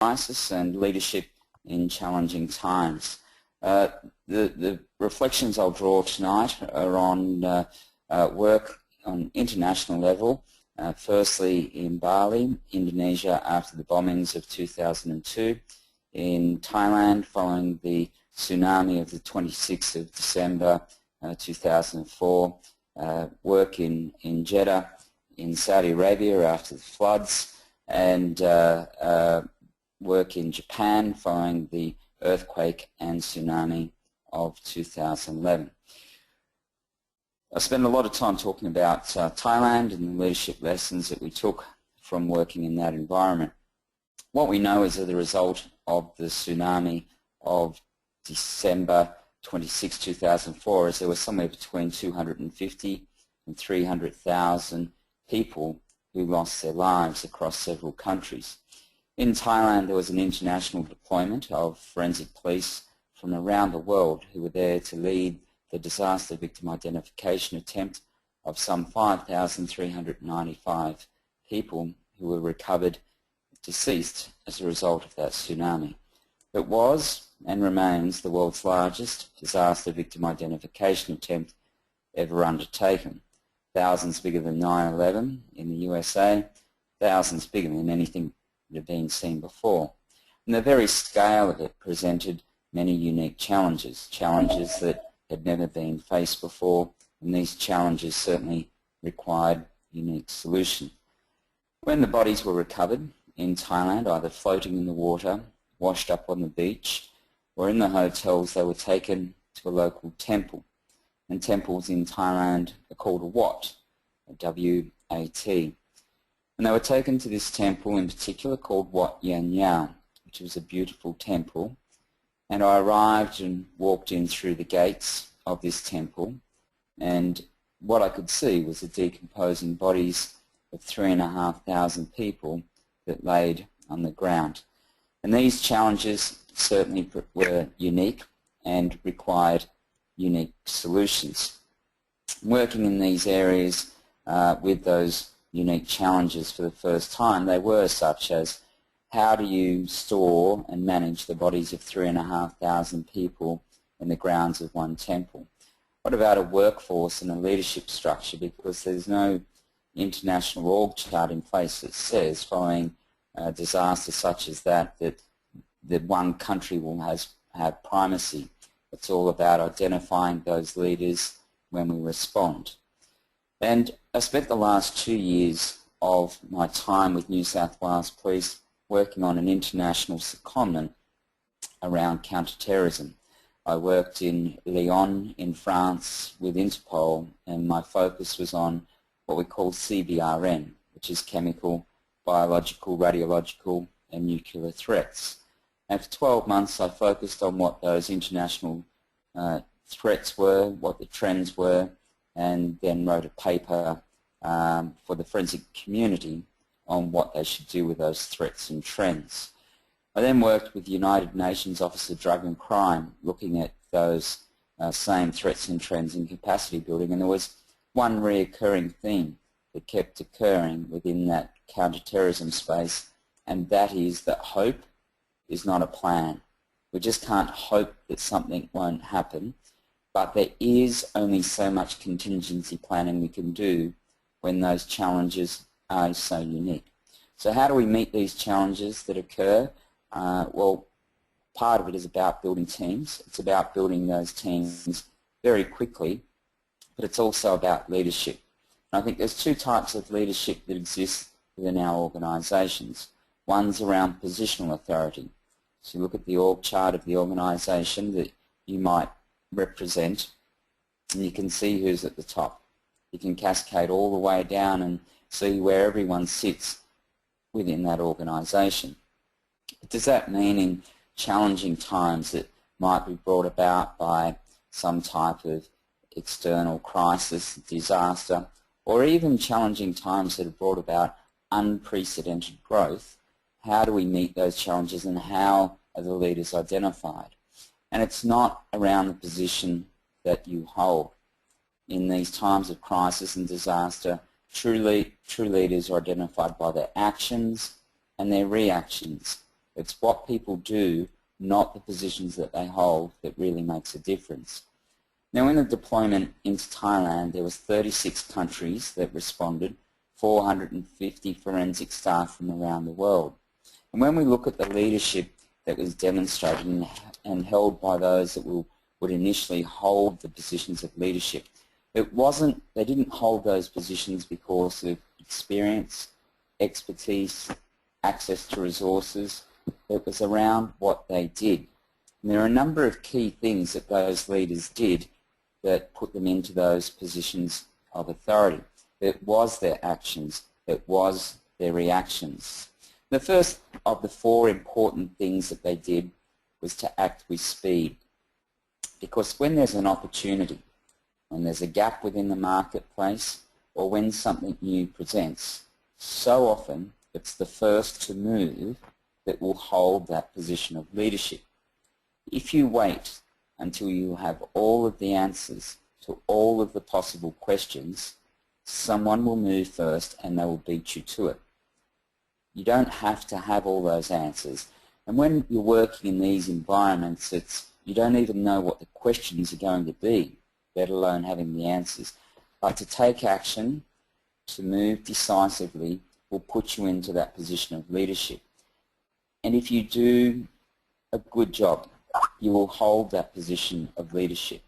crisis and leadership in challenging times. The reflections I'll draw tonight are on work on international level, firstly in Bali, Indonesia after the bombings of 2002, in Thailand following the tsunami of the 26th of December 2004, work in Jeddah in Saudi Arabia after the floods, and work in Japan following the earthquake and tsunami of 2011. I spent a lot of time talking about Thailand and the leadership lessons that we took from working in that environment. What we know is that the result of the tsunami of December 26, 2004 is there was somewhere between 250 and 300,000 people who lost their lives across several countries. In Thailand, there was an international deployment of forensic police from around the world who were there to lead the disaster victim identification attempt of some 5,395 people who were recovered deceased as a result of that tsunami. It was and remains the world's largest disaster victim identification attempt ever undertaken. Thousands bigger than 9/11 in the USA, thousands bigger than anything that had been seen before. And the very scale of it presented many unique challenges that had never been faced before, and these challenges certainly required unique solutions. When the bodies were recovered in Thailand, either floating in the water, washed up on the beach, or in the hotels, they were taken to a local temple. And temples in Thailand are called a wat, a W-A-T. And they were taken to this temple in particular called Wat Yan Yao, which was a beautiful temple. And I arrived and walked in through the gates of this temple, and what I could see was the decomposing bodies of 3,500 people that laid on the ground. And these challenges certainly were unique and required unique solutions. Working in these areas with those unique challenges for the first time, they were such as, how do you store and manage the bodies of 3,500 people in the grounds of one temple? What about a workforce and a leadership structure? Because there's no international org chart in place that says following a disaster such as that one country will have primacy. It's all about identifying those leaders when we respond. And I spent the last 2 years of my time with New South Wales Police working on an international secondment around counter-terrorism. I worked in Lyon in France with Interpol, and my focus was on what we call CBRN, which is chemical, biological, radiological and nuclear threats. And for 12 months I focused on what those international threats were, what the trends were, and then wrote a paper for the forensic community on what they should do with those threats and trends. I then worked with the United Nations Office of Drug and Crime looking at those same threats and trends in capacity building, and there was one reoccurring theme that kept occurring within that counter-terrorism space, and that is that hope is not a plan. We just can't hope that something won't happen, but there is only so much contingency planning we can do when those challenges are so unique. So how do we meet these challenges that occur? Well, part of it is about building teams. It's about building those teams very quickly, but it's also about leadership. And I think there's two types of leadership that exist within our organisations. One's around positional authority. So you look at the org chart of the organisation that you might represent, and you can see who's at the top. You can cascade all the way down and see where everyone sits within that organisation. Does that mean in challenging times that might be brought about by some type of external crisis, disaster, or even challenging times that have brought about unprecedented growth, how do we meet those challenges and how are the leaders identified? And it's not around the position that you hold. In these times of crisis and disaster, true leaders are identified by their actions and their reactions. It's what people do, not the positions that they hold, that really makes a difference. Now, in the deployment into Thailand, there was 36 countries that responded, 450 forensic staff from around the world. And when we look at the leadership that was demonstrated and held by those that would initially hold the positions of leadership, they didn't hold those positions because of experience, expertise, access to resources. It was around what they did. And there are a number of key things that those leaders did that put them into those positions of authority. It was their actions, it was their reactions. The first of the four important things that they did was to act with speed. Because when there's an opportunity, when there's a gap within the marketplace, or when something new presents, so often it's the first to move that will hold that position of leadership. If you wait until you have all of the answers to all of the possible questions, someone will move first and they will beat you to it. You don't have to have all those answers. And when you're working in these environments, you don't even know what the questions are going to be, let alone having the answers. But to take action, to move decisively, will put you into that position of leadership. And if you do a good job, you will hold that position of leadership.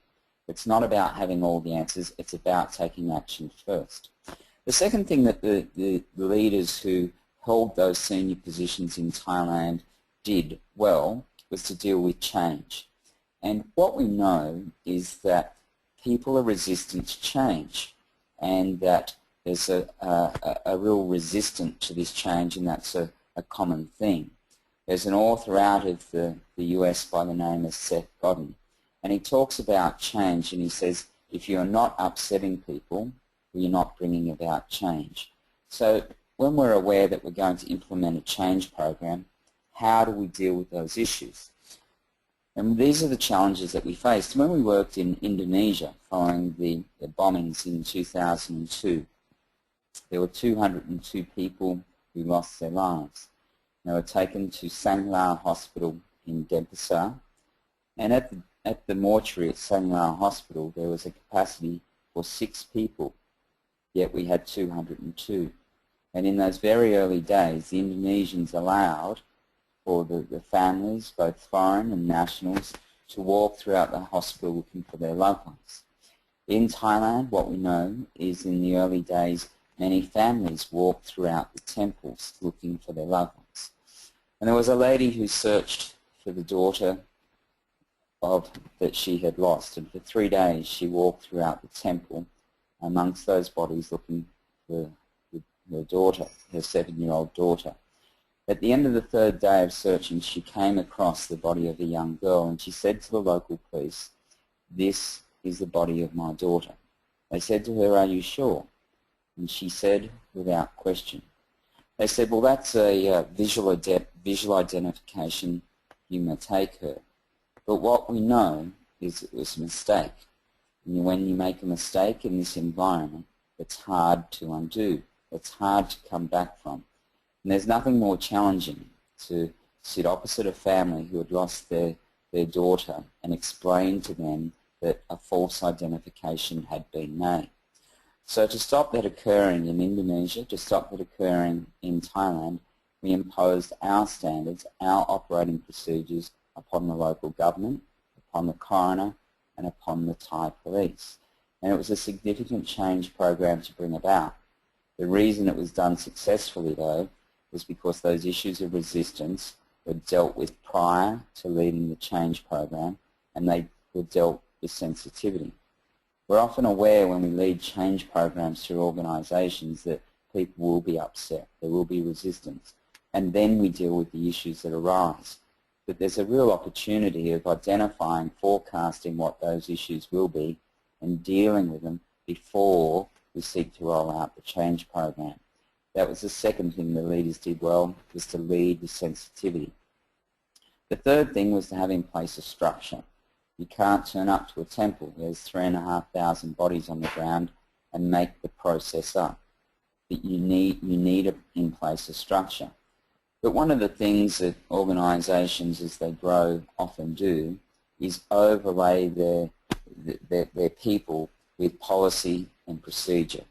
It's not about having all the answers, it's about taking action first. The second thing that the leaders who held those senior positions in Thailand did well was to deal with change. And what we know is that people are resistant to change, and that there's a real resistance to this change, and that's a common theme. There's an author out of the US by the name of Seth Godin, and he talks about change, and he says, if you're not upsetting people, you're not bringing about change. So when we're aware that we're going to implement a change program, how do we deal with those issues? And these are the challenges that we faced. When we worked in Indonesia following the bombings in 2002, there were 202 people who lost their lives. They were taken to Sanglar Hospital in Denpasar, and at the mortuary at Sanglar Hospital there was a capacity for 6 people, yet we had 202. And in those very early days, the Indonesians allowed for the families, both foreign and nationals, to walk throughout the hospital looking for their loved ones. In Thailand, what we know is in the early days, many families walked throughout the temples looking for their loved ones. And there was a lady who searched for the daughter that she had lost, and for 3 days she walked throughout the temple amongst those bodies looking for her daughter, her 7-year-old daughter. At the end of the 3rd day of searching, she came across the body of a young girl, and she said to the local police, "This is the body of my daughter." They said to her, "Are you sure?" And she said, without question. They said, "Well, that's a visual identification. You may take her." But what we know is it was a mistake. And when you make a mistake in this environment, it's hard to undo. It's hard to come back from. And there's nothing more challenging to sit opposite a family who had lost their daughter and explain to them that a false identification had been made. So to stop that occurring in Indonesia, to stop that occurring in Thailand, we imposed our standards, our operating procedures upon the local government, upon the coroner, and upon the Thai police. And it was a significant change program to bring about. The reason it was done successfully, though, was because those issues of resistance were dealt with prior to leading the change program, and they were dealt with sensitivity. We're often aware when we lead change programs through organisations that people will be upset, there will be resistance, and then we deal with the issues that arise. But there's a real opportunity of identifying, forecasting what those issues will be, and dealing with them before we seek to roll out the change program. That was the second thing the leaders did well, was to lead with sensitivity. The third thing was to have in place a structure. You can't turn up to a temple, there's 3,500 bodies on the ground, and make the process up. But you need in place a structure. But one of the things that organisations as they grow often do is overlay their people with policy and procedure.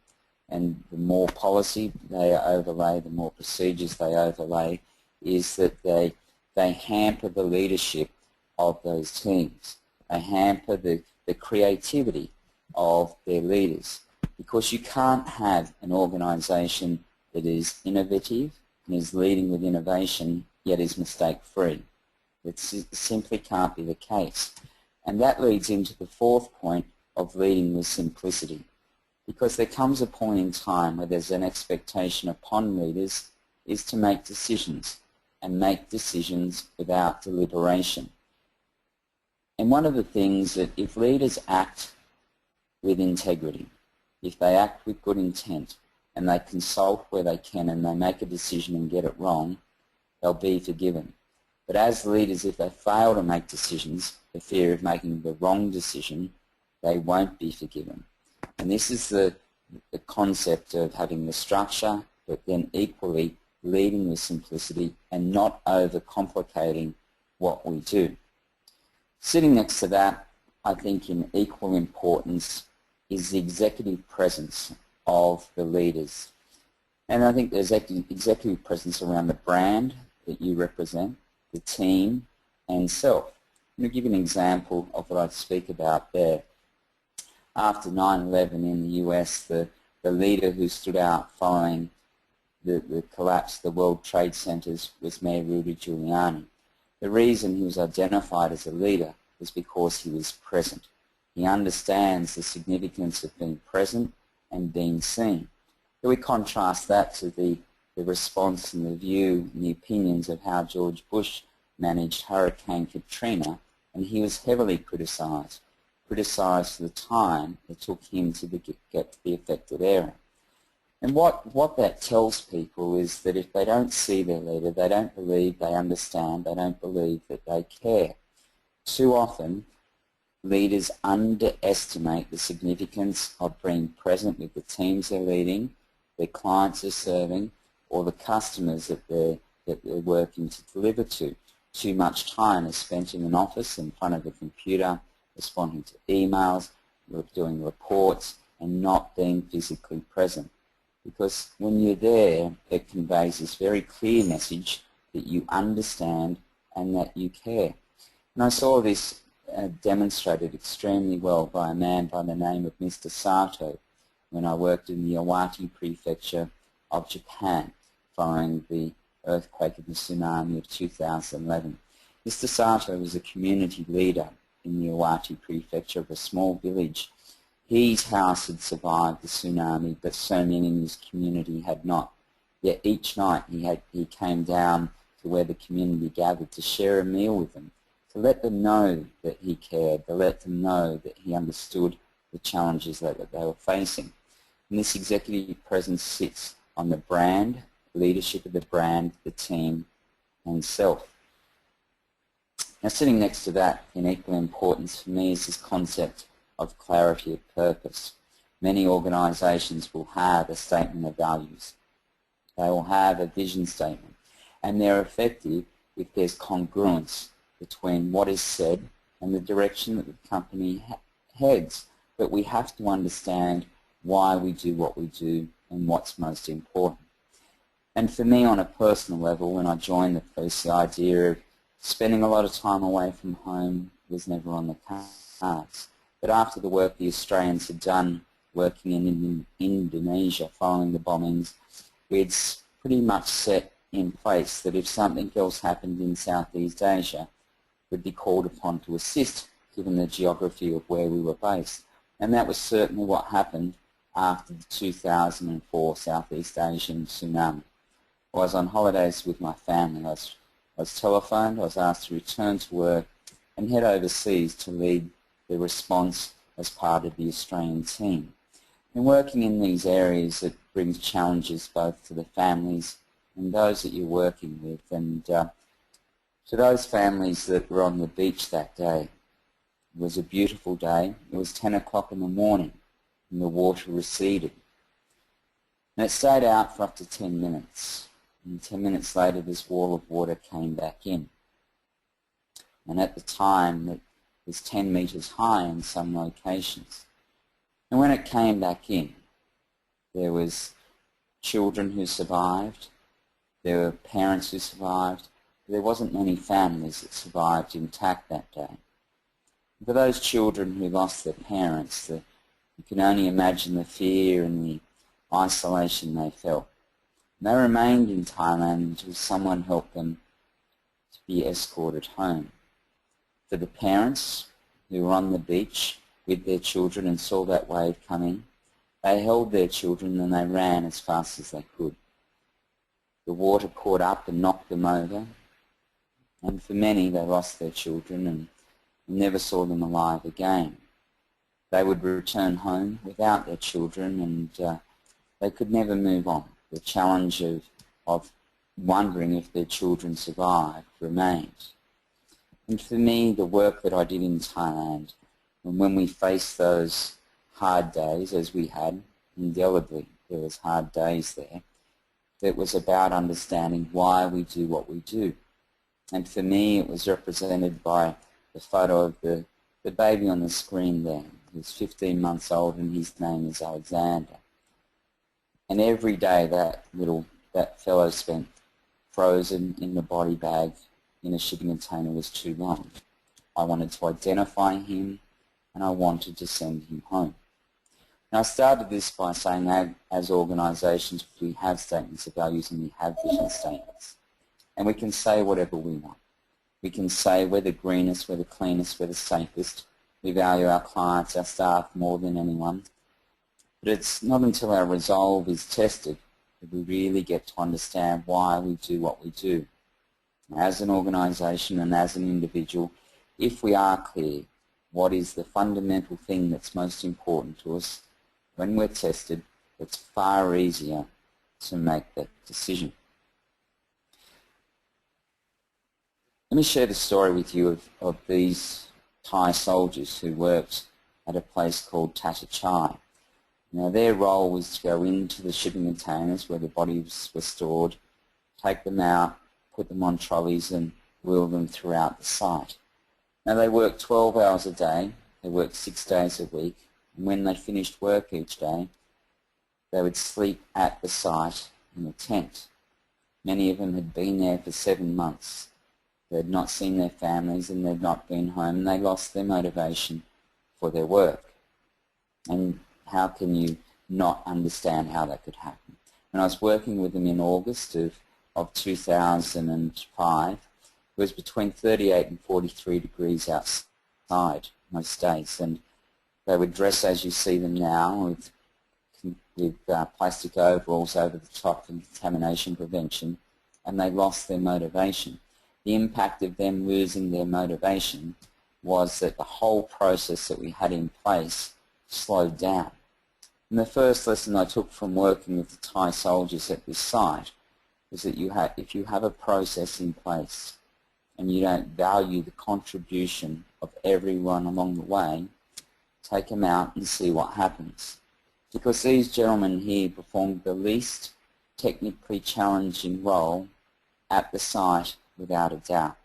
And the more policy they overlay, the more procedures they overlay, is that they hamper the leadership of those teams. They hamper the creativity of their leaders, because you can't have an organisation that is innovative and is leading with innovation yet is mistake-free. It simply can't be the case. And that leads into the fourth point of leading with simplicity, because there comes a point in time where there's an expectation upon leaders is to make decisions, and make decisions without deliberation. And one of the things that if leaders act with integrity, if they act with good intent, and they consult where they can, and they make a decision and get it wrong, they'll be forgiven. But as leaders, if they fail to make decisions for fear of making the wrong decision, they won't be forgiven. And this is the concept of having the structure, but then equally leading with simplicity and not overcomplicating what we do. Sitting next to that, I think in equal importance, is the executive presence of the leaders. And I think there's executive presence around the brand that you represent, the team, and self. I'm going to give you an example of what I speak about there. After 9/11 in the US, the leader who stood out following the collapse of the World Trade Centers was Mayor Rudy Giuliani. The reason he was identified as a leader was because he was present. He understands the significance of being present and being seen. So we contrast that to the response and the view and the opinions of how George Bush managed Hurricane Katrina, and he was heavily criticised for the time it took him to get to the affected area. And what that tells people is that if they don't see their leader, they don't believe they understand, they don't believe that they care. Too often, leaders underestimate the significance of being present with the teams they're leading, their clients they're serving, or the customers that they're working to deliver to. Too much time is spent in an office in front of a computer, responding to emails, doing reports, and not being physically present. Because when you're there, it conveys this very clear message that you understand and that you care. And I saw this demonstrated extremely well by a man by the name of Mr. Sato when I worked in the Iwate prefecture of Japan following the earthquake and the tsunami of 2011. Mr. Sato was a community leader in the Iwate prefecture of a small village. His house had survived the tsunami, but so many in his community had not. Yet each night he came down to where the community gathered to share a meal with them, to let them know that he cared, to let them know that he understood the challenges that they were facing. And this executive presence sits on the brand, leadership of the brand, the team, and self. Now, sitting next to that in equal importance for me is this concept of clarity of purpose. Many organisations will have a statement of values. They will have a vision statement, and they're effective if there's congruence between what is said and the direction that the company heads. But we have to understand why we do what we do and what's most important. And for me, on a personal level, when I joined the police, the idea of spending a lot of time away from home was never on the cards. But after the work the Australians had done working in Indonesia following the bombings, we had pretty much set in place that if something else happened in Southeast Asia, we'd be called upon to assist, given the geography of where we were based. And that was certainly what happened after the 2004 Southeast Asian tsunami. I was on holidays with my family. I was telephoned, I was asked to return to work and head overseas to lead the response as part of the Australian team. And working in these areas, it brings challenges both to the families and those that you're working with. And to those families that were on the beach that day, it was a beautiful day. It was 10 o'clock in the morning and the water receded. And it stayed out for up to 10 minutes. And 10 minutes later, this wall of water came back in. And at the time, it was 10 metres high in some locations. And when it came back in, there was children who survived, there were parents who survived, but there wasn't many families that survived intact that day. For those children who lost their parents, you can only imagine the fear and the isolation they felt. And they remained in Thailand until someone helped them to be escorted home. For the parents who were on the beach with their children and saw that wave coming, they held their children and they ran as fast as they could. The water caught up and knocked them over, and for many they lost their children and never saw them alive again. They would return home without their children, and they could never move on. The challenge of wondering if their children survived remained. And for me, the work that I did in Thailand, and when we faced those hard days, as we had, indelibly, there was hard days there, it was about understanding why we do what we do. And for me, it was represented by the photo of the baby on the screen there. He's 15 months old and his name is Alexander. And every day that fellow spent frozen in the body bag in a shipping container was too long. I wanted to identify him and I wanted to send him home. And I started this by saying that as organisations we have statements of values and we have vision statements. And we can say whatever we want. We can say we're the greenest, we're the cleanest, we're the safest. We value our clients, our staff more than anyone. But it's not until our resolve is tested that we really get to understand why we do what we do. As an organisation and as an individual, if we are clear what is the fundamental thing that's most important to us, when we're tested, it's far easier to make that decision. Let me share the story with you of these Thai soldiers who worked at a place called Tata Chai. Now their role was to go into the shipping containers where the bodies were stored, take them out, put them on trolleys and wheel them throughout the site. Now they worked 12 hours a day, they worked 6 days a week, and when they finished work each day, they would sleep at the site in a tent. Many of them had been there for 7 months. They had not seen their families and they'd not been home, and they lost their motivation for their work. And how can you not understand how that could happen? When I was working with them in August of 2005, it was between 38 and 43 degrees outside most days, and they would dress as you see them now with plastic overalls over the top for contamination prevention, and they lost their motivation. The impact of them losing their motivation was that the whole process that we had in place slowed down. And the first lesson I took from working with the Thai soldiers at this site was that if you have a process in place and you don't value the contribution of everyone along the way, take them out and see what happens. Because these gentlemen here performed the least technically challenging role at the site without a doubt.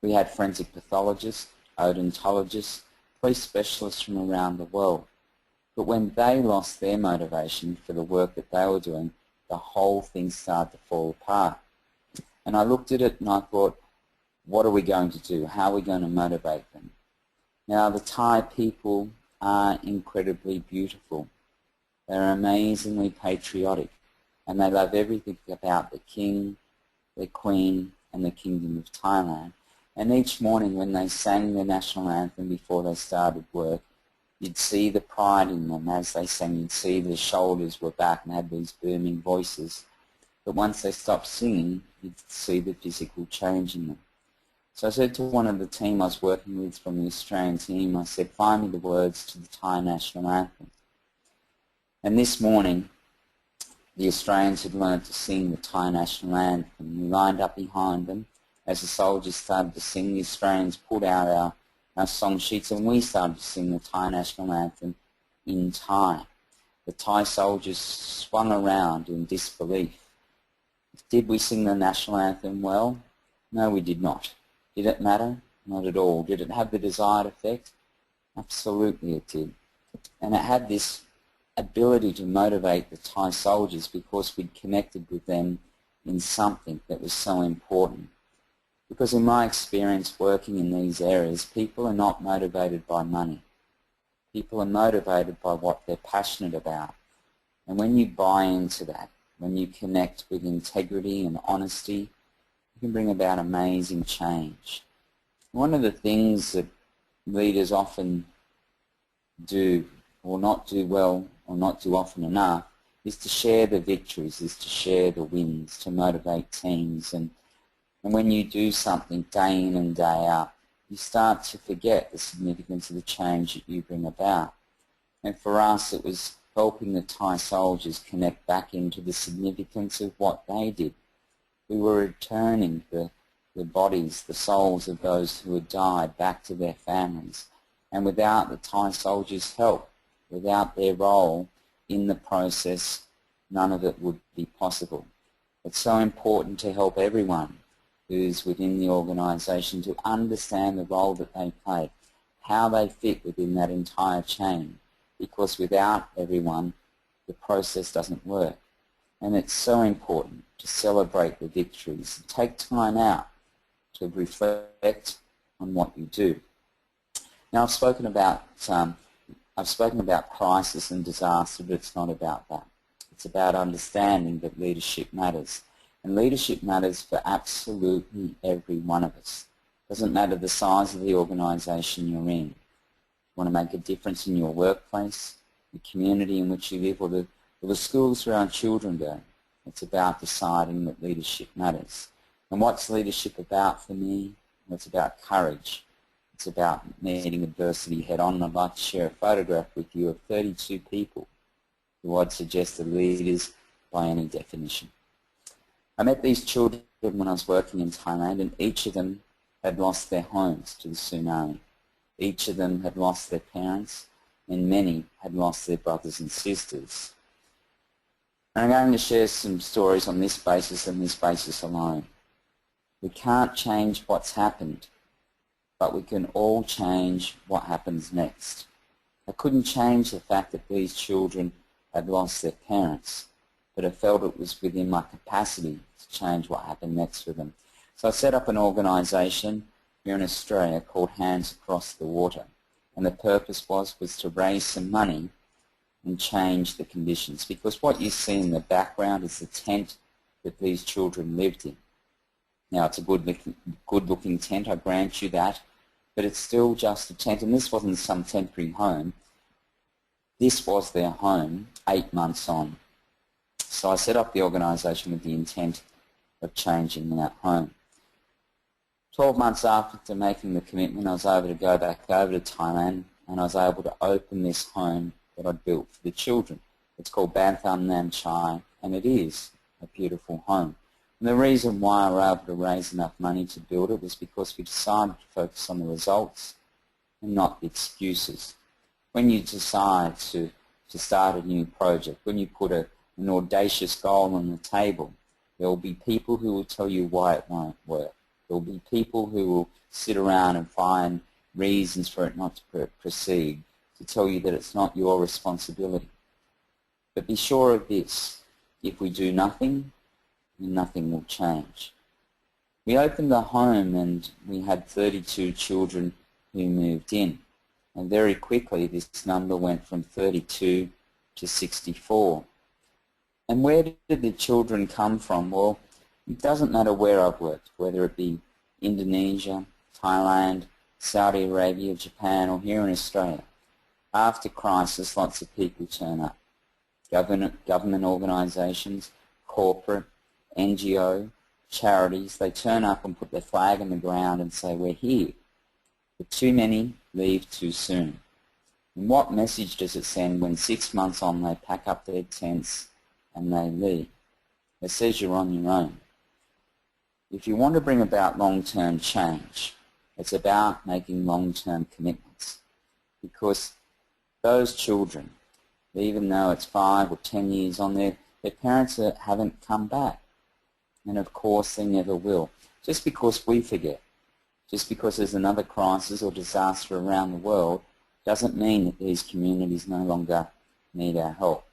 We had forensic pathologists, odontologists, police specialists from around the world. But when they lost their motivation for the work that they were doing, the whole thing started to fall apart. And I looked at it and I thought, what are we going to do? How are we going to motivate them? Now, the Thai people are incredibly beautiful. They're amazingly patriotic, and they love everything about the king, the queen, and the Kingdom of Thailand. And each morning when they sang the national anthem before they started work, you'd see the pride in them as they sang. You'd see their shoulders were back and had these booming voices. But once they stopped singing, you'd see the physical change in them. So I said to one of the team I was working with from the Australian team, I said, find me the words to the Thai national anthem. And this morning, the Australians had learned to sing the Thai national anthem. We lined up behind them. As the soldiers started to sing, the Australians pulled out our song sheets and we started to sing the Thai national anthem in Thai. The Thai soldiers swung around in disbelief. Did we sing the national anthem well? No, we did not. Did it matter? Not at all. Did it have the desired effect? Absolutely it did. And it had this ability to motivate the Thai soldiers because we'd connected with them in something that was so important. Because in my experience working in these areas, people are not motivated by money. People are motivated by what they're passionate about. And when you buy into that, when you connect with integrity and honesty, you can bring about amazing change. One of the things that leaders often do, or not do well, or not do often enough, is to share the victories, is to share the wins, to motivate teams. And when you do something day in and day out, you start to forget the significance of the change that you bring about. And for us, it was helping the Thai soldiers connect back into the significance of what they did. We were returning the bodies, the souls of those who had died back to their families. And without the Thai soldiers' help, without their role in the process, none of it would be possible. It's so important to help everyone who's within the organisation to understand the role that they play, how they fit within that entire chain, because without everyone, the process doesn't work. And it's so important to celebrate the victories, take time out to reflect on what you do. Now I've spoken about crisis and disaster, but it's not about that. It's about understanding that leadership matters. And leadership matters for absolutely every one of us. It doesn't matter the size of the organisation you're in. You want to make a difference in your workplace, the community in which you live, or the schools where our children go. It's about deciding that leadership matters. And what's leadership about for me? Well, it's about courage. It's about meeting adversity head-on. And I'd like to share a photograph with you of 32 people who I'd suggest are leaders by any definition. I met these children when I was working in Thailand, and each of them had lost their homes to the tsunami. Each of them had lost their parents, and many had lost their brothers and sisters. And I'm going to share some stories on this basis and this basis alone. We can't change what's happened, but we can all change what happens next. I couldn't change the fact that these children had lost their parents, but I felt it was within my capacity to change what happened next for them. So I set up an organisation here in Australia called Hands Across the Water, and the purpose was to raise some money and change the conditions, because what you see in the background is the tent that these children lived in. Now it's a good-looking tent, I grant you that, but it's still just a tent, and this wasn't some temporary home. This was their home 8 months on. So I set up the organisation with the intent of changing that home. 12 months after making the commitment, I was able to go back over to Thailand, and I was able to open this home that I'd built for the children. It's called Bantham Nam Chai, and it is a beautiful home. And the reason why I were able to raise enough money to build it was because we decided to focus on the results and not the excuses. When you decide to start a new project, when you put an audacious goal on the table, there will be people who will tell you why it won't work. There will be people who will sit around and find reasons for it not to proceed, to tell you that it's not your responsibility. But be sure of this, if we do nothing, then nothing will change. We opened the home and we had 32 children who moved in. And very quickly this number went from 32 to 64. And where did the children come from? Well, it doesn't matter where I've worked, whether it be Indonesia, Thailand, Saudi Arabia, Japan, or here in Australia. After crisis, lots of people turn up. Government organisations, corporate, NGO, charities, they turn up and put their flag on the ground and say, we're here. But too many leave too soon. And what message does it send when 6 months on they pack up their tents and they leave? It says you're on your own. If you want to bring about long-term change, it's about making long-term commitments. Because those children, even though it's 5 or 10 years on their parents haven't come back. And of course they never will. Just because we forget, just because there's another crisis or disaster around the world, doesn't mean that these communities no longer need our help.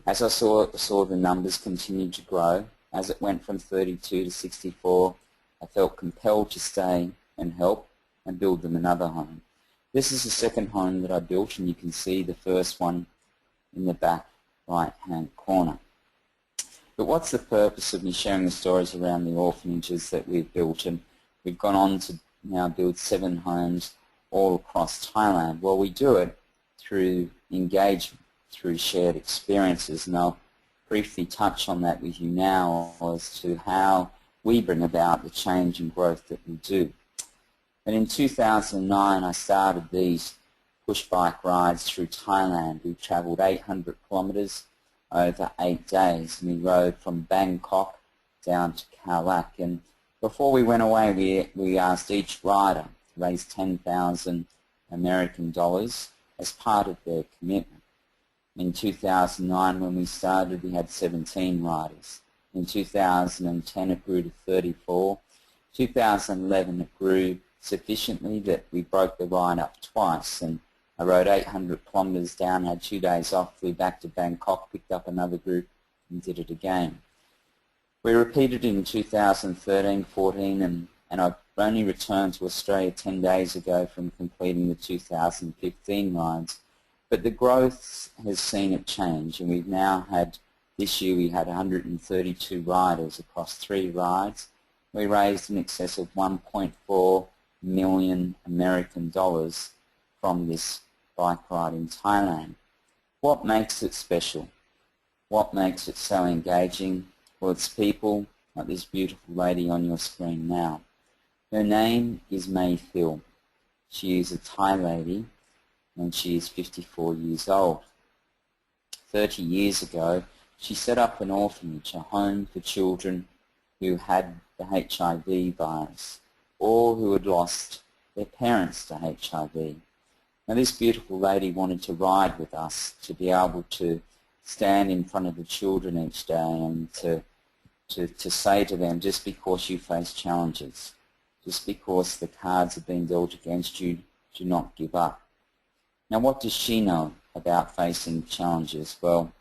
As I saw the numbers continue to grow, as it went from 32 to 64, I felt compelled to stay and help and build them another home. This is the second home that I built, and you can see the first one in the back right-hand corner. But what's the purpose of me sharing the stories around the orphanages that we've built? And we've gone on to now build 7 homes all across Thailand. Well, we do it through engagement, through shared experiences, and I'll briefly touch on that with you now as to how we bring about the change and growth that we do. And in 2009 I started these push bike rides through Thailand. We travelled 800 kilometres over 8 days, and we rode from Bangkok down to Khao Lak. And before we went away, we asked each rider to raise 10,000 American dollars as part of their commitment. In 2009, when we started, we had 17 riders. In 2010, it grew to 34. 2011, it grew sufficiently that we broke the ride up twice, and I rode 800 kilometres down, had 2 days off, flew back to Bangkok, picked up another group and did it again. We repeated it in 2013, 14, and I've only returned to Australia 10 days ago from completing the 2015 rides. But the growth has seen it change, and we've now had, this year we had 132 riders across 3 rides. We raised in excess of 1.4 million American dollars from this bike ride in Thailand. What makes it special? What makes it so engaging? Well, it's people like this beautiful lady on your screen now. Her name is May Phil. She is a Thai lady, and she is 54 years old. 30 years ago, she set up an orphanage, a home for children who had the HIV virus or who had lost their parents to HIV. Now, this beautiful lady wanted to ride with us, to be able to stand in front of the children each day and to say to them, just because you face challenges, just because the cards have been dealt against you, do not give up. Now, what does she know about facing challenges? Well,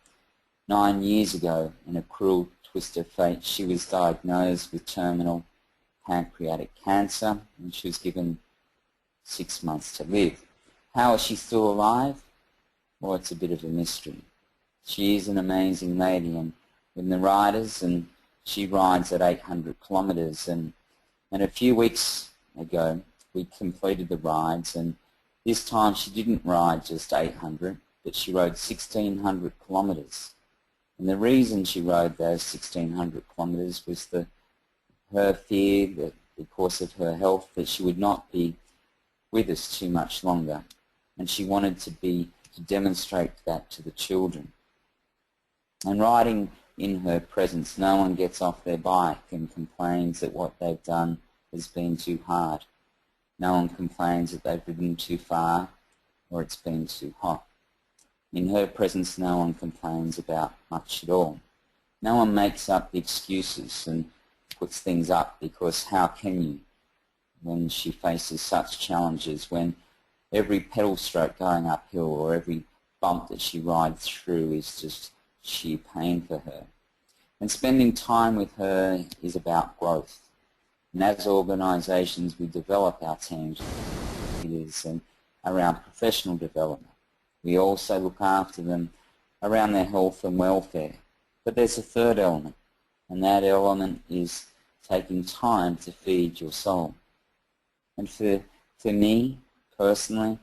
9 years ago, in a cruel twist of fate, she was diagnosed with terminal pancreatic cancer, and she was given 6 months to live. How is she still alive? Well, it's a bit of a mystery. She is an amazing lady, and in the riders, and she rides at 800 kilometres, and a few weeks ago we completed the rides, and this time she didn't ride just 800, but she rode 1,600 kilometres. And the reason she rode those 1,600 kilometres was her fear that because of her health that she would not be with us too much longer. And she wanted to demonstrate that to the children. And riding in her presence, no one gets off their bike and complains that what they've done has been too hard. No one complains that they've ridden too far or it's been too hot. In her presence, no one complains about much at all. No one makes up the excuses and puts things up, because how can you when she faces such challenges, when every pedal stroke going uphill or every bump that she rides through is just sheer pain for her. And spending time with her is about growth. And as organisations, we develop our teams and around professional development. We also look after them around their health and welfare. But there's a third element, and that element is taking time to feed your soul. And for me, personally,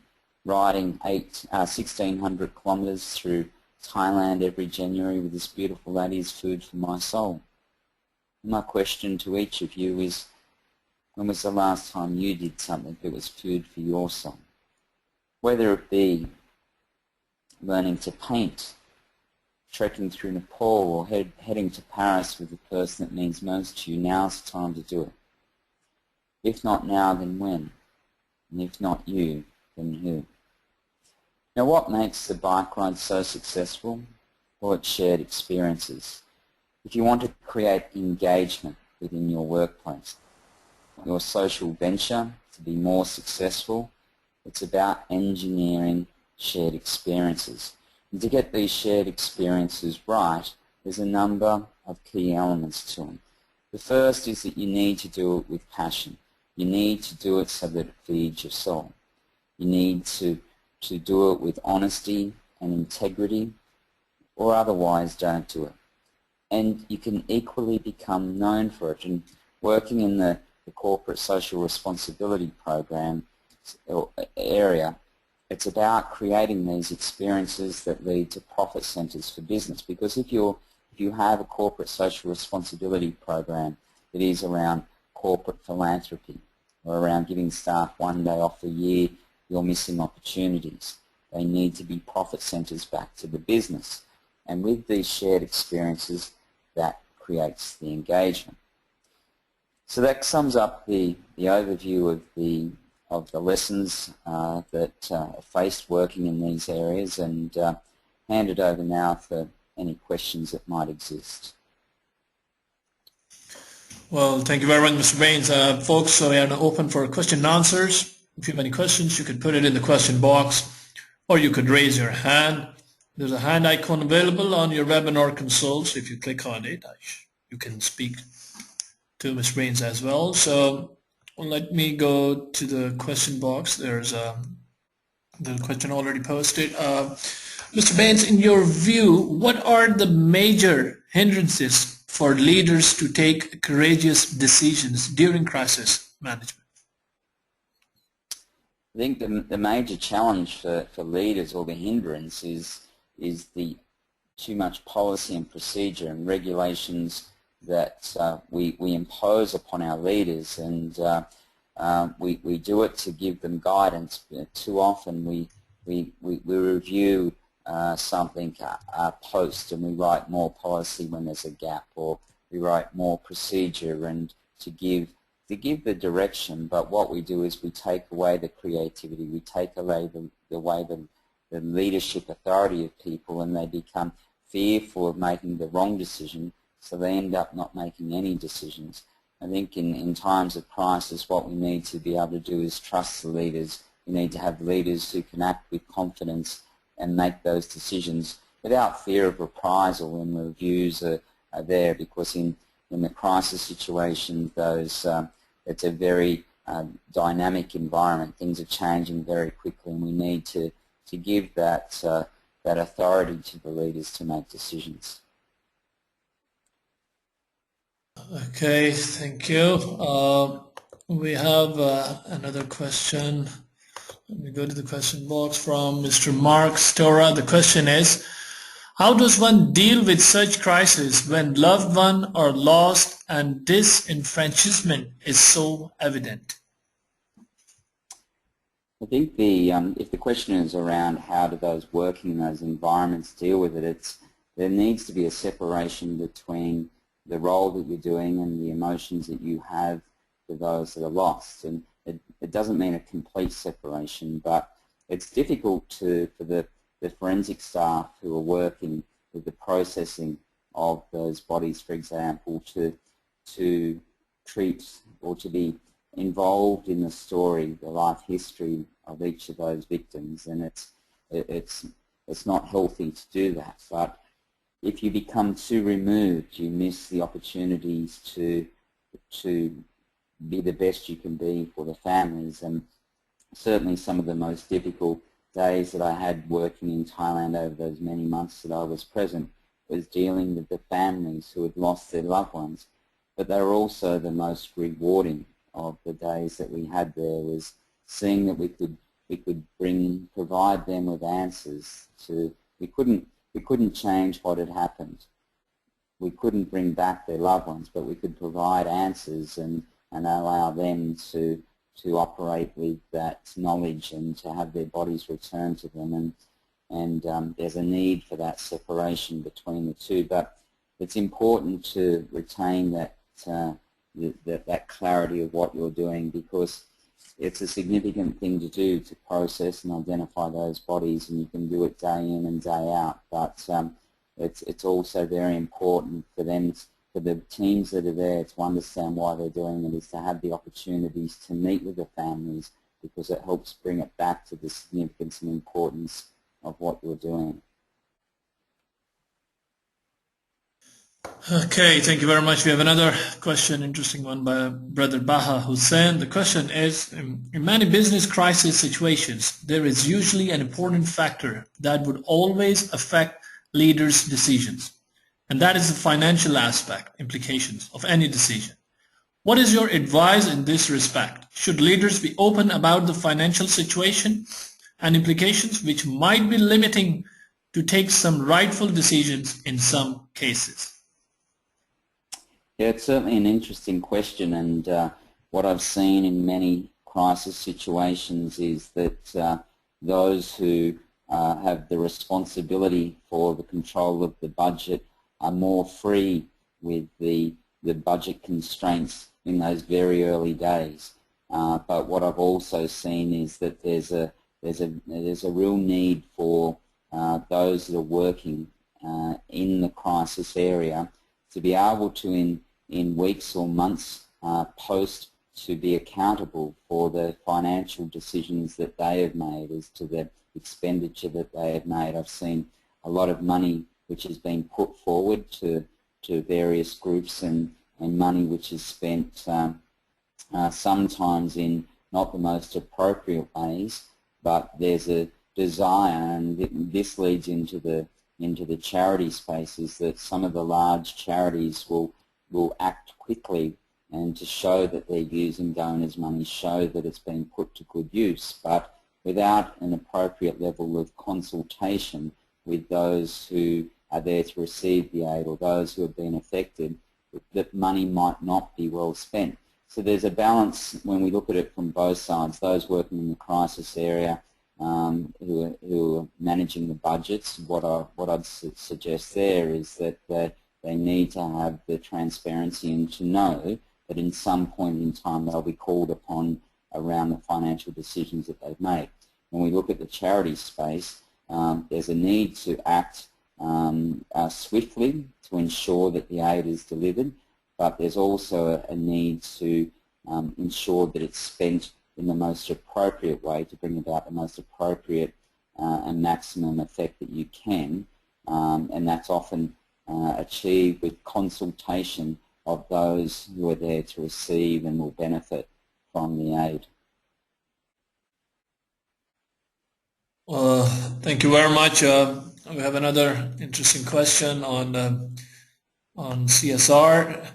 riding 1,600 kilometres through Thailand every January with this beautiful lady is food for my soul. And my question to each of you is, when was the last time you did something that was food for your soul? Whether it be learning to paint, trekking through Nepal, or heading to Paris with the person that means most to you, now's the time to do it. If not now, then when? And if not you, then who? Now, what makes the bike ride so successful? Well, it's shared experiences. If you want to create engagement, within your workplace. Your social venture to be more successful, it's about engineering shared experiences. And to get these shared experiences right, there's a number of key elements to them. The first is that you need to do it with passion. You need to do it so that it feeds your soul. You need to do it with honesty and integrity, or otherwise don't do it. And you can equally become known for it. And working in the corporate social responsibility program area, it's about creating these experiences that lead to profit centers for business. Because if you have a corporate social responsibility program that is around corporate philanthropy or around giving staff one day off a year, you're missing opportunities. They need to be profit centers back to the business. And with these shared experiences, that creates the engagement. So that sums up the overview of the lessons that are faced working in these areas, and hand it over now for any questions that might exist. Well, thank you very much, Mr. Baines. Folks, so we are now open for question and answers. If you have any questions, you could put it in the question box, or you could raise your hand. There's a hand icon available on your webinar console, so if you click on it, you can speak to Mr. Baines as well. So let me go to the question box. There's the question already posted. Mr. Baines, in your view, what are the major hindrances for leaders to take courageous decisions during crisis management? I think the major challenge for leaders, or the hindrance, is the too much policy and procedure and regulations that we impose upon our leaders, and we do it to give them guidance. Too often we review something post, and we write more policy when there's a gap, or we write more procedure and to give the direction, but what we do is we take away the creativity, we take away the leadership authority of people, and they become fearful of making the wrong decision, so they end up not making any decisions. I think in times of crisis, what we need to be able to do is trust the leaders. We need to have leaders who can act with confidence and make those decisions without fear of reprisal when reviews are there, because in the crisis situation, it's a very dynamic environment. Things are changing very quickly, and we need to give that authority to the leaders to make decisions. Okay, thank you. We have another question. Let me go to the question box from Mr. Mark Stora. The question is, how does one deal with such crises when loved ones are lost and disenfranchisement is so evident? I think if the question is around how do those working in those environments deal with it, there needs to be a separation between the role that you're doing and the emotions that you have for those that are lost. And it doesn't mean a complete separation, but it's difficult for the forensic staff who are working with the processing of those bodies, for example, to treat or to be involved in the story, the life history of each of those victims, and it's not healthy to do that. But if you become too removed, you miss the opportunities to be the best you can be for the families. And certainly some of the most difficult days that I had working in Thailand over those many months that I was present was dealing with the families who had lost their loved ones. But they were also the most rewarding of the days that we had there, was seeing that we could provide them with answers to. We couldn't change what had happened. We couldn't bring back their loved ones, but we could provide answers and allow them to operate with that knowledge and to have their bodies returned to them. And there's a need for that separation between the two, but it's important to retain that clarity of what you're doing, because it's a significant thing to do, to process and identify those bodies, and you can do it day in and day out. But it's also very important for them for the teams that are there to understand why they're doing it is to have the opportunities to meet with the families, because it helps bring it back to the significance and importance of what you're doing. Okay, thank you very much. We have another question, interesting one by Brother Baha Hussein. The question is, in many business crisis situations, there is usually an important factor that would always affect leaders' decisions, and that is the financial aspect, implications of any decision. What is your advice in this respect? Should leaders be open about the financial situation and implications which might be limiting to take some rightful decisions in some cases? Yeah, it's certainly an interesting question, and what I've seen in many crisis situations is that those who have the responsibility for the control of the budget are more free with the budget constraints in those very early days. But what I've also seen is that there's a real need for those that are working in the crisis area to be able to, in weeks or months post, to be accountable for the financial decisions that they have made as to the expenditure that they have made. I've seen a lot of money which has been put forward to various groups, and money which is spent sometimes in not the most appropriate ways, but there's a desire, and this leads into the charity spaces, that some of the large charities will act quickly and to show that they're using donors' money, show that it's being put to good use, but without an appropriate level of consultation with those who are there to receive the aid or those who have been affected, that money might not be well spent. So there's a balance when we look at it from both sides, those working in the crisis area who are managing the budgets. What I'd suggest there is that they need to have the transparency and to know that in some point in time they'll be called upon around the financial decisions that they've made. When we look at the charity space, there's a need to act swiftly to ensure that the aid is delivered, but there's also a need to ensure that it's spent in the most appropriate way to bring about the most appropriate and maximum effect that you can, and that's often achieved with consultation of those who are there to receive and will benefit from the aid. Thank you very much. We have another interesting question on CSR.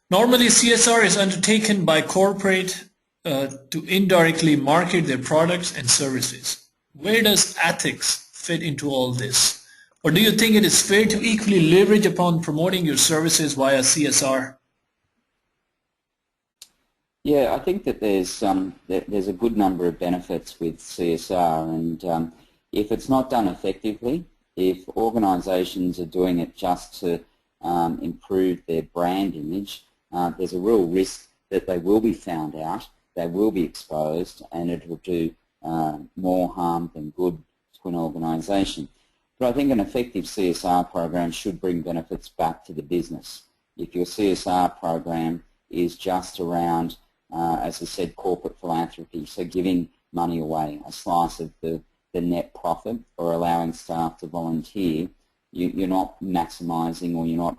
Normally, CSR is undertaken by corporate to indirectly market their products and services. Where does ethics fit into all this? Or do you think it is fair to equally leverage upon promoting your services via CSR? Yeah, I think that there's a good number of benefits with CSR, and if it's not done effectively, if organisations are doing it just to improve their brand image, there's a real risk that they will be found out, they will be exposed, and it will do more harm than good to an organisation. But I think an effective CSR program should bring benefits back to the business. If your CSR program is just around, as I said, corporate philanthropy, so giving money away, a slice of the net profit, or allowing staff to volunteer, you're not maximising, or you're not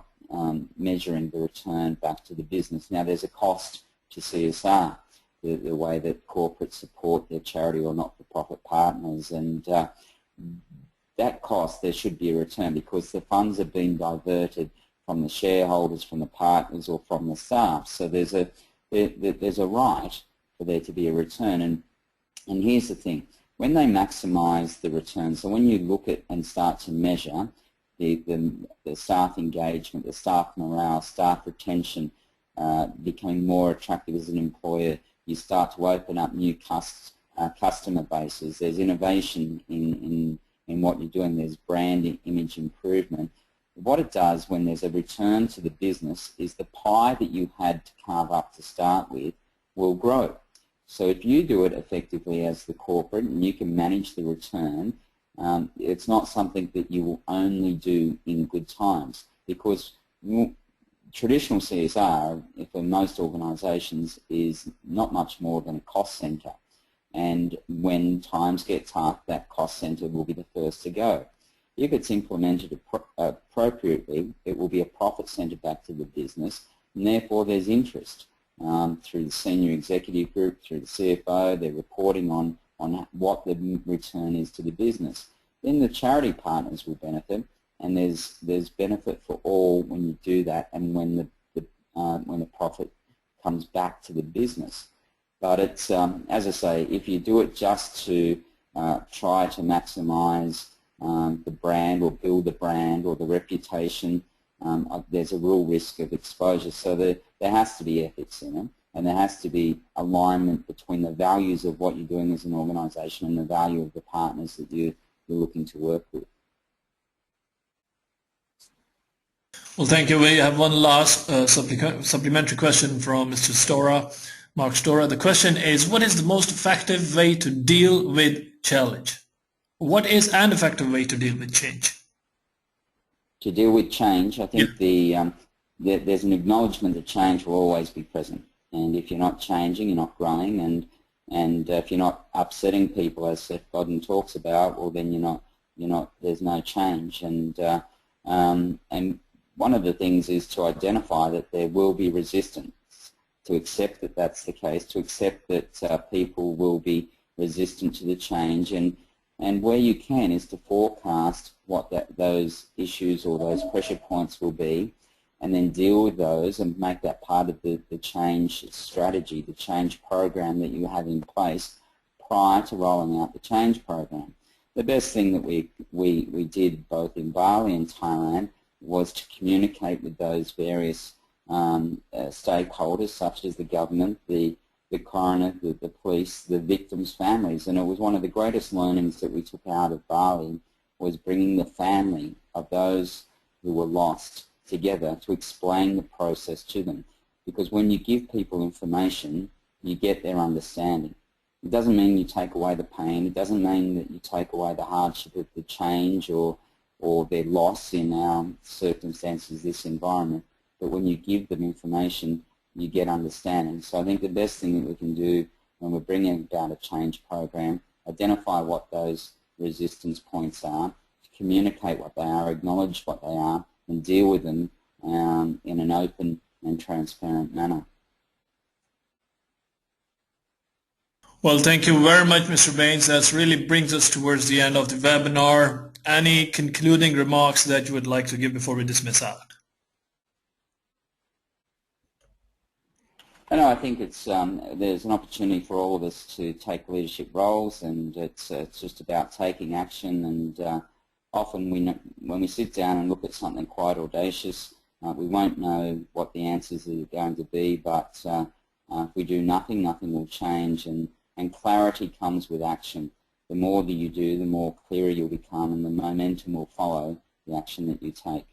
measuring the return back to the business. Now, there's a cost to CSR, the way that corporates support their charity or not-for-profit partners, and that cost, there should be a return, because the funds are being diverted from the shareholders, from the partners, or from the staff. So there's a right for there to be a return. And here's the thing, when they maximise the return, so when you look at and start to measure the staff engagement, the staff morale, staff retention, becoming more attractive as an employer, you start to open up new customer bases. There's innovation in what you're doing. There's brand image improvement. What it does when there's a return to the business is the pie that you had to carve up to start with will grow. So if you do it effectively as the corporate and you can manage the return, it's not something that you will only do in good times, because traditional CSR, for most organisations, is not much more than a cost centre. And when times get tough, that cost centre will be the first to go. If it's implemented appropriately, it will be a profit centre back to the business, and therefore there's interest through the senior executive group, through the CFO. They're reporting on what the return is to the business. Then the charity partners will benefit, and there's benefit for all when you do that, and when the profit comes back to the business. But it's as I say, if you do it just to try to maximise the brand or build the brand or the reputation, there's a real risk of exposure. So there has to be ethics in it, and there has to be alignment between the values of what you're doing as an organisation and the value of the partners that you're looking to work with. Well, thank you. We have one last supplementary question from Mr. Stora, Mark Stora. The question is, what is the most effective way to deal with challenge? What is an effective way to deal with change? To deal with change, I think there's an acknowledgement that change will always be present. And if you're not changing, you're not growing, and if you're not upsetting people, as Seth Godin talks about, well then there's no change. And one of the things is to identify that there will be resistance, to accept that that's the case, to accept that people will be resistant to the change, and where you can is to forecast what those issues or those pressure points will be, and then deal with those and make that part of the change strategy, the change program that you have in place prior to rolling out the change program. The best thing that we did both in Bali and Thailand was to communicate with those various stakeholders, such as the government, the coroner, the police, the victims' families. And it was one of the greatest learnings that we took out of Bali, was bringing the family of those who were lost together to explain the process to them. Because when you give people information, you get their understanding. It doesn't mean you take away the pain. It doesn't mean that you take away the hardship of the change or their loss in our circumstances, this environment. But when you give them information, you get understanding. So I think the best thing that we can do when we're bringing about a change program, identify what those resistance points are, communicate what they are, acknowledge what they are, and deal with them in an open and transparent manner. Well, thank you very much, Mr. Baines. That really brings us towards the end of the webinar. Any concluding remarks that you would like to give before we dismiss out? I think it's there's an opportunity for all of us to take leadership roles, and it's just about taking action. And often when we sit down and look at something quite audacious, we won't know what the answers are going to be. But if we do nothing, nothing will change. And clarity comes with action. The more that you do, the more clearer you'll become, and the momentum will follow the action that you take.